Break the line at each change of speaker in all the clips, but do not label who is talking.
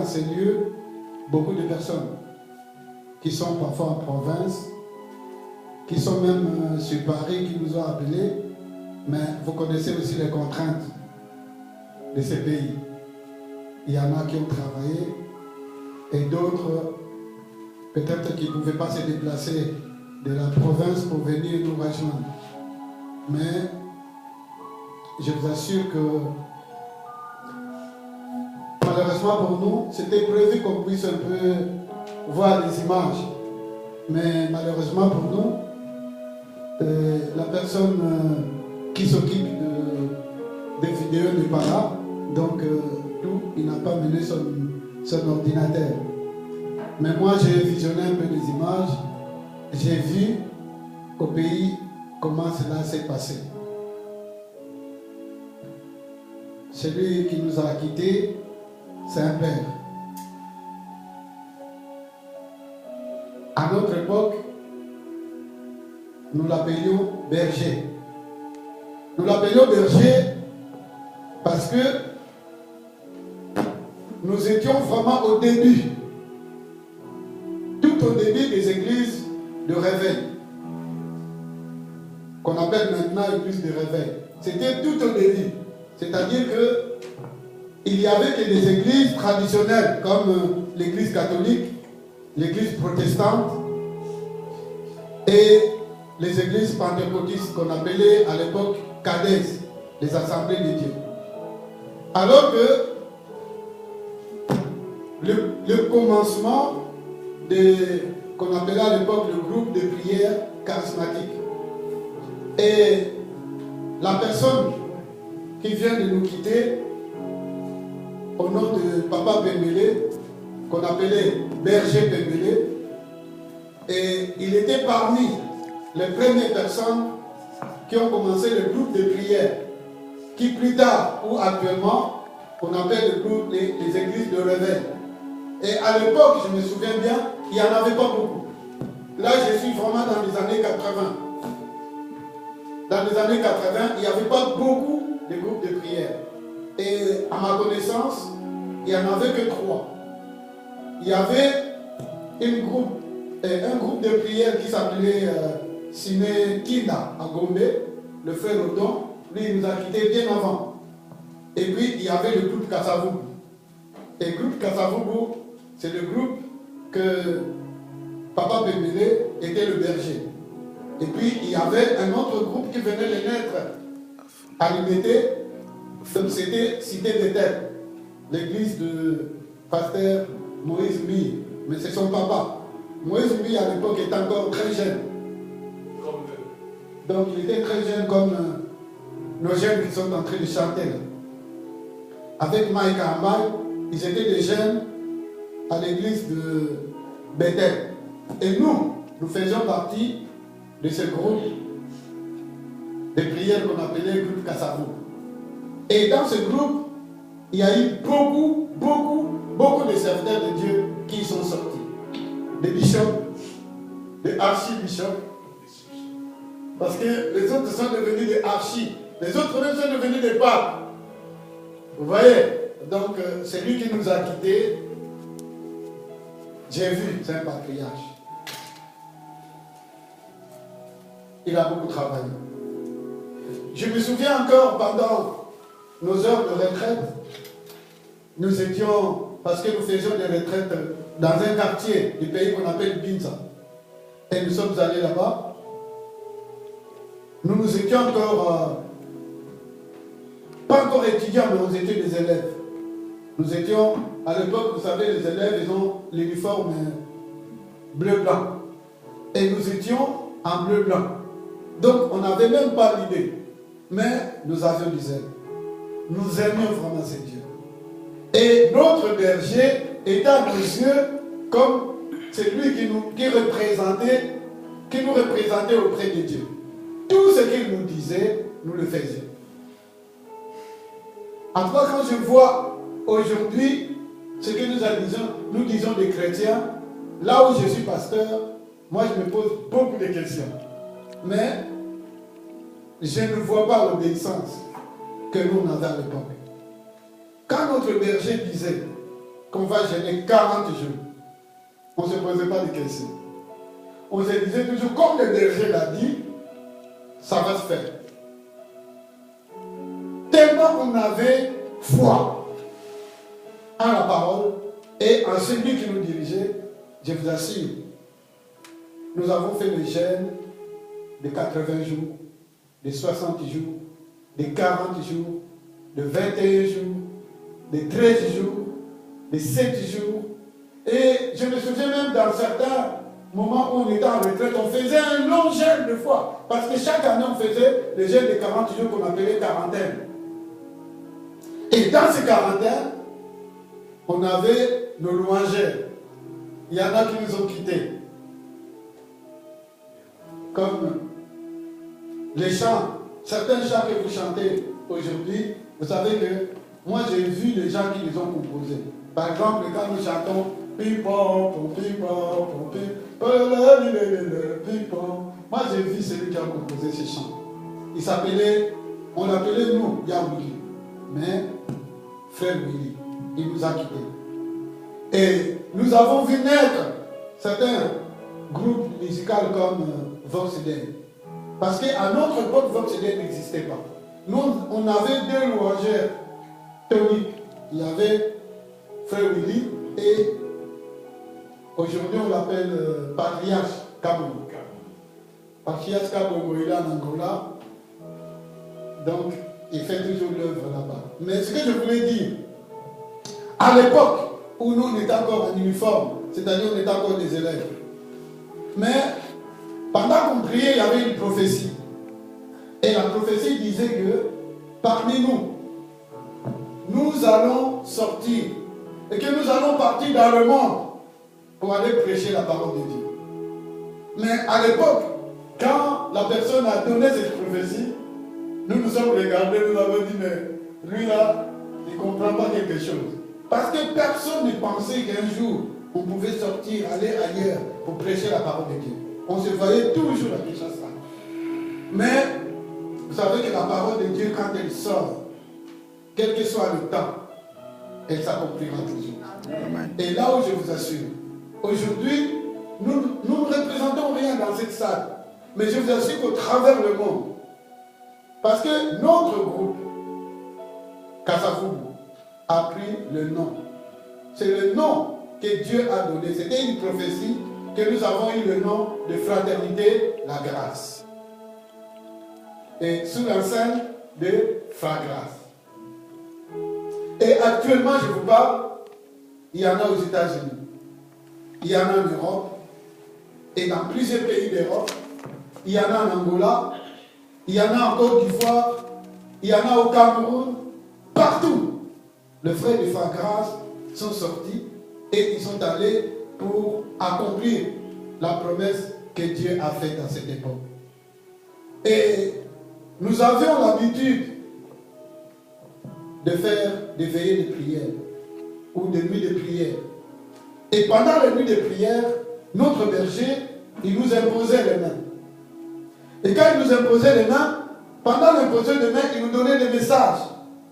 dans ces lieux beaucoup de personnes qui sont parfois en province, qui sont même sur Paris, qui nous ont appelés, mais vous connaissez aussi les contraintes de ces pays. Il y en a qui ont travaillé et d'autres peut-être qui ne pouvaient pas se déplacer de la province pour venir nous rejoindre. Mais je vous assure que malheureusement pour nous, c'était prévu qu'on puisse un peu voir des images. Mais malheureusement pour nous, la personne qui s'occupe des vidéos n'est pas là. Donc, il n'a pas mené son ordinateur. Mais moi, j'ai visionné un peu les images. J'ai vu au pays comment cela s'est passé. Celui qui nous a quittés, c'est un père. À notre époque, nous l'appelions berger. Nous l'appelions berger parce que nous étions vraiment au début, tout au début des églises de réveil, qu'on appelle maintenant église de réveil. C'était tout au début. C'est-à-dire qu'il n'y avait que des églises traditionnelles, comme l'église catholique, l'église protestante et les églises pentecôtistes qu'on appelait à l'époque cadès, les assemblées de Dieu. Alors que le commencement qu'on appelait à l'époque le groupe de prière charismatique. Et la personne qui vient de nous quitter, au nom de Papa Pembele, qu'on appelait Berger Pembele, et il était parmi les premières personnes qui ont commencé le groupe de prière, qui plus tard ou actuellement, on appelle le groupe les églises de réveil. Et à l'époque, je me souviens bien, il n'y en avait pas beaucoup. Là, je suis vraiment dans les années 80. Dans les années 80, il n'y avait pas beaucoup de groupes de prière. Et à ma connaissance, il n'y en avait que 3. Il y avait un groupe de prière qui s'appelait Siné Kinda à Gombe, le frère Odon. Lui, il nous a quittés bien avant. Et puis, il y avait le groupe Kasavubu. Et le groupe Kasavubu, c'est le groupe que Papa Bembele était le berger. Et puis, il y avait un autre groupe qui venait de naître à l'Unité. Donc, c'était Cité des Terres, l'église de pasteur Moïse Mille. Mais c'est son papa. Moïse Mille, à l'époque, était encore très jeune. Donc, il était très jeune comme nos jeunes qui sont en train de chanter là. Avec Mike Amay, ils étaient des jeunes à l'église de Bethel. Et nous faisions partie de ce groupe de prières qu'on appelait le groupe Kassavou. Et dans ce groupe, il y a eu beaucoup de serviteurs de Dieu qui y sont sortis. Des bishops, des archibishops. Parce que les autres sont devenus des archis. Les autres même sont devenus des papes. Vous voyez? Donc, c'est lui qui nous a quittés. J'ai vu, c'est un patriarche. Il a beaucoup travaillé. Je me souviens encore, pendant nos heures de retraite, nous étions, parce que nous faisions des retraites dans un quartier du pays qu'on appelle Binza. Et nous sommes allés là-bas. Nous étions encore, pas encore étudiants, mais nous étions des élèves. Nous étions, à l'époque, vous savez, les élèves, ils ont l'uniforme bleu-blanc. Et nous étions en bleu-blanc. Donc, on n'avait même pas l'idée. Mais nous avions des ailes. Nous aimions vraiment ce Dieu. Et notre berger était à nos yeux comme celui qui nous représentait auprès de Dieu. Tout ce qu'il nous disait, nous le faisions. En tout cas, quand je vois aujourd'hui ce que nous disons des chrétiens, là où je suis pasteur, moi je me pose beaucoup de questions. Mais je ne vois pas l'obéissance que nous on avait à l'époque. Quand notre berger disait qu'on va jeûner 40 jours. On ne se posait pas de questions. On se disait toujours, comme le berger l'a dit, ça va se faire. Tellement on avait foi en la parole et en celui qui nous dirigeait, je vous assure, nous avons fait le jeûne de 80 jours, de 60 jours, de 40 jours, de 21 jours, de 13 jours, de 7 jours. Et je me souviens même dans certains moments où on était en retraite, on faisait un long jeûne de foi. Parce que chaque année, on faisait le jeûne de 40 jours qu'on appelait quarantaine. Et dans ces quarantaines, on avait nos louangères. Il y en a qui nous ont quittés. Comme les chants, certains chants que vous chantez aujourd'hui, vous savez que moi j'ai vu les gens qui les ont composés. Par exemple, quand nous chantons moi j'ai vu celui qui a composé ces chants. Il s'appelait, on l'appelait nous, Yaouli. Mais frère Willy, il nous a quittés. Et nous avons vu naître certains groupes musicaux comme Vox Day. Parce qu'à notre époque, Vox Day n'existait pas. Nous, on avait deux louangères toniques. Il y avait frère Willy et aujourd'hui on l'appelle Patriarche Kabongo. Patriarche Kabongo, il est en Angola. Donc, il fait toujours l'œuvre là-bas. Mais ce que je voulais dire, à l'époque où nous on était encore en uniforme, c'est-à-dire on était encore des élèves, mais pendant qu'on priait, il y avait une prophétie. Et la prophétie disait que parmi nous, nous allons sortir et que nous allons partir dans le monde pour aller prêcher la parole de Dieu. Mais à l'époque, quand la personne a donné cette prophétie, nous nous sommes regardés, nous avons dit, mais lui là, il ne comprend pas quelque chose. Parce que personne ne pensait qu'un jour, on pouvait sortir, aller ailleurs pour prêcher la parole de Dieu. On se voyait toujours à Kinshasa. Mais, vous savez que la parole de Dieu, quand elle sort, quel que soit le temps, elle s'accomplira toujours. Amen. Et là où je vous assure, aujourd'hui, nous ne représentons rien dans cette salle. Mais je vous assure qu'au travers le monde, parce que notre groupe, Kasafoum, a pris le nom. C'est le nom que Dieu a donné. C'était une prophétie que nous avons eu le nom de Fraternité la Grâce. Et sous l'enceinte de Fragrâce. Et actuellement, je vous parle, il y en a aux États-Unis, il y en a en Europe, et dans plusieurs pays d'Europe, il y en a en Angola, il y en a en Côte d'Ivoire, il y en a au Cameroun, partout. Les frères de Fragrâce sont sortis et ils sont allés pour accomplir la promesse que Dieu a faite à cette époque. Et nous avions l'habitude de faire des veillées de prière ou des nuits de prière. Et pendant les nuits de prière, notre berger, il nous imposait les mains. Et quand il nous imposait les mains, pendant l'imposition des mains, il nous donnait des messages.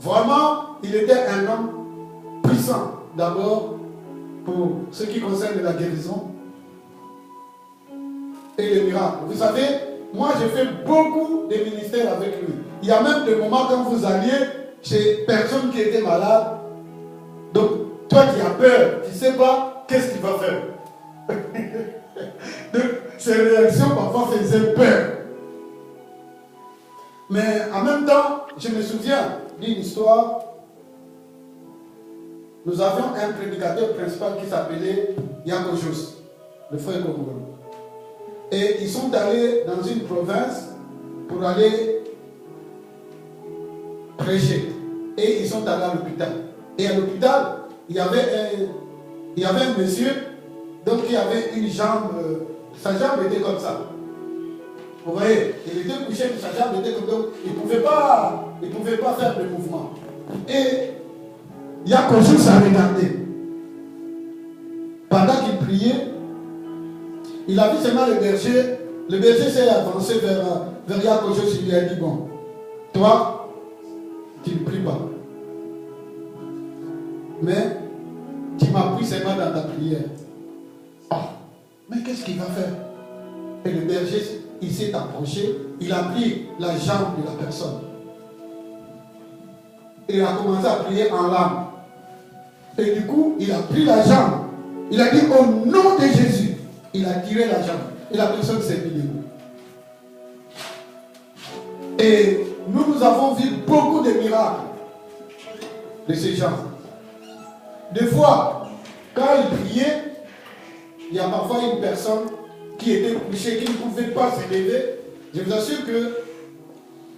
Vraiment, il était un homme puissant. D'abord, pour ce qui concerne la guérison et les miracles. Vous savez, moi j'ai fait beaucoup de ministères avec lui. Il y a même des moments quand vous alliez chez personne qui était malade. Donc, toi qui as peur, tu ne sais pas qu'est-ce qu'il va faire. Donc, ses réactions parfois faisaient peur. Mais en même temps, je me souviens d'une histoire. Nous avions un prédicateur principal qui s'appelait Yakojos, le frère Congolais. Et ils sont allés dans une province pour aller prêcher. Et ils sont allés à l'hôpital. Et à l'hôpital, il y avait un monsieur, donc il avait une jambe, sa jambe était comme ça. Vous voyez, il était couché, sa jambe était comme ça. Il ne pouvait pas faire de mouvement. Et Yakojos a regardé. Pendant qu'il priait, il a vu seulement le berger. Le berger s'est avancé vers Yakojos. Il lui a dit, bon, toi, tu ne pries pas. Mais tu tu m'appuies seulement dans ta prière. Ah, mais qu'est-ce qu'il va faire? Et le berger, il s'est approché, il a pris la jambe de la personne. Il a commencé à prier en langue. Et du coup, il a pris la jambe. Il a dit au nom de Jésus. Il a tiré la jambe. Et la personne s'est mise debout. Et nous avons vu beaucoup de miracles de ces gens. Des fois, quand il priait, il y a parfois une personne qui était couchée, qui ne pouvait pas se lever. Je vous assure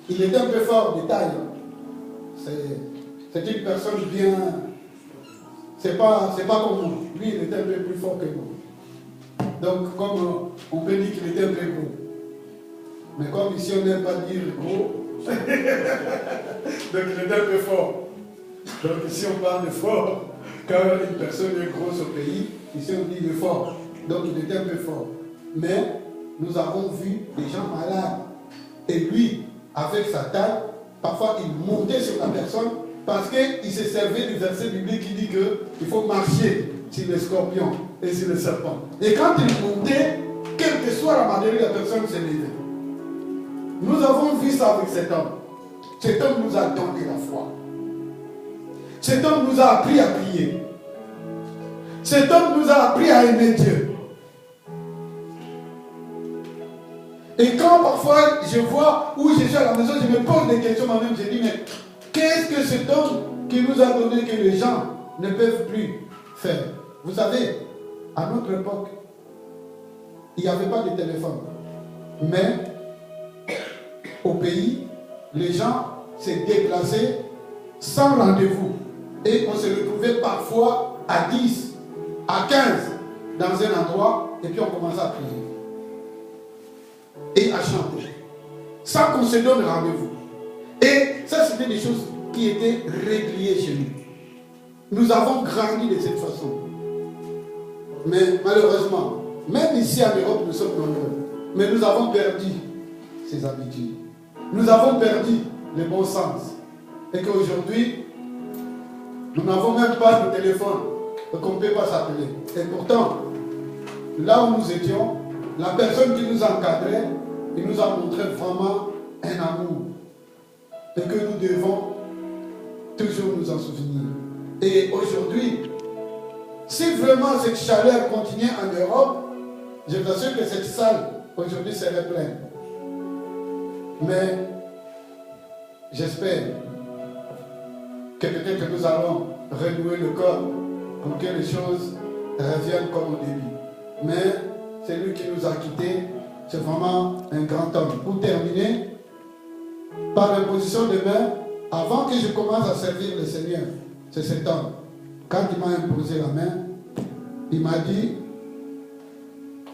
qu'il était un peu fort de taille. C'est une personne bien... C'est pas comme nous. Lui, il était un peu plus fort que nous. Donc, comme on peut dire qu'il était un peu gros. Mais comme ici, on n'aime pas dire gros, donc il était un peu fort. Donc ici, on parle de fort. Quand une personne est grosse au pays, ici, on dit de fort. Donc il était un peu fort. Mais nous avons vu des gens malades. Et lui, avec sa taille, parfois il montait sur la personne parce qu'il se servait du verset biblique qui dit qu'il faut marcher sur les scorpions et sur les serpents. Et quand il montait, quelle que soit la manière, la personne se levait. Nous avons vu ça avec cet homme. Cet homme nous a donné la foi. Cet homme nous a appris à prier. Cet homme nous a appris à aimer Dieu. Et quand parfois je vois où je suis à la maison, je me pose des questions moi-même, je dis, mais qu'est-ce que cet homme qui nous a donné que les gens ne peuvent plus faire? Vous savez, à notre époque, il n'y avait pas de téléphone. Mais au pays, les gens se déplaçaient sans rendez-vous. Et on se retrouvait parfois à 10, à 15 dans un endroit, et puis on commençait à prier. Et à chanter. Sans qu'on se donne rendez-vous. Et ça, c'était des choses qui étaient régulières chez nous. Nous avons grandi de cette façon. Mais malheureusement, même ici en Europe, nous sommes nombreux. Mais nous avons perdu ces habitudes. Nous avons perdu le bon sens. Et qu'aujourd'hui, nous n'avons même pas de téléphone. Donc on ne peut pas s'appeler. Et pourtant, là où nous étions, la personne qui nous encadrait, il nous a montré vraiment un amour. Et que nous devons toujours nous en souvenir. Et aujourd'hui, si vraiment cette chaleur continuait en Europe, je vous assure que cette salle aujourd'hui serait pleine. Mais j'espère que peut-être nous allons renouer le corps pour que les choses reviennent comme au début. Mais c'est lui qui nous a quittés, c'est vraiment un grand homme. Pour terminer, par l'imposition de main, avant que je commence à servir le Seigneur, c'est cet homme. Quand il m'a imposé la main, il m'a dit,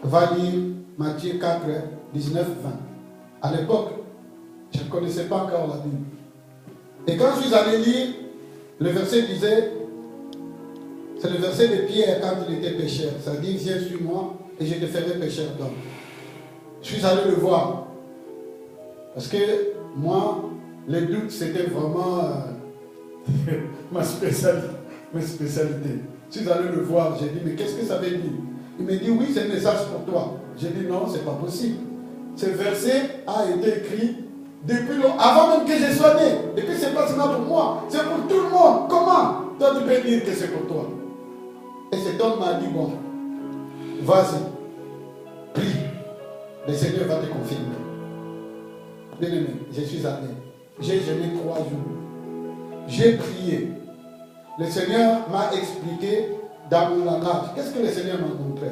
va lire Matthieu 4, 19, 20. À l'époque, je ne connaissais pas encore la Bible. Et quand je suis allé lire, le verset disait, c'est le verset de Pierre quand il était pécheur. Ça dit, viens sur moi et je te ferai pécheur d'homme. Je suis allé le voir. Parce que moi, les doutes, c'était vraiment ma spécialité. Je suis allé le voir, j'ai dit, mais qu'est-ce que ça veut dire? Il me dit, oui, c'est un message pour toi. J'ai dit, non, c'est pas possible. Ce verset a été écrit depuis avant même que je sois né. Et puis c'est pas seulement pour moi, c'est pour tout le monde. Comment toi tu peux dire que c'est pour toi? Et cet homme m'a dit, bon, vas-y, prie. Le Seigneur va te confirmer. Bien aimé, je suis allé. J'ai jeûné 3 jours. J'ai prié. Le Seigneur m'a expliqué dans mon langage. Qu'est-ce que le Seigneur m'a montré?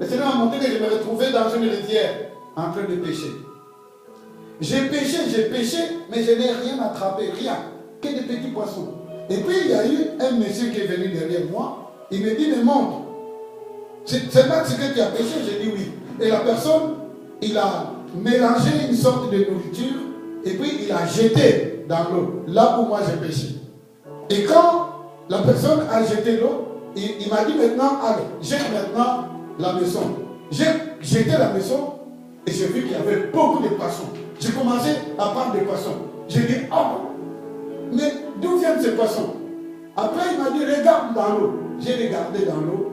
Le Seigneur m'a montré que je me retrouvais dans une rivière en train de pêcher. J'ai péché, mais je n'ai rien attrapé, rien. Que des petits poissons. Et puis il y a eu un monsieur qui est venu derrière moi. Il me dit, mais montre. C'est là ce que tu as péché? J'ai dit oui. Et la personne, il a mélangé une sorte de nourriture et puis il a jeté dans l'eau, là où moi j'ai péché. Et quand la personne a jeté l'eau, il m'a dit maintenant, allez, jette maintenant la maison. J'ai jeté la maison et j'ai vu qu'il y avait beaucoup de poissons. J'ai commencé à prendre des poissons. J'ai dit, oh, mais d'où viennent ces poissons? Après, il m'a dit, regarde dans l'eau. j'ai regardé dans l'eau.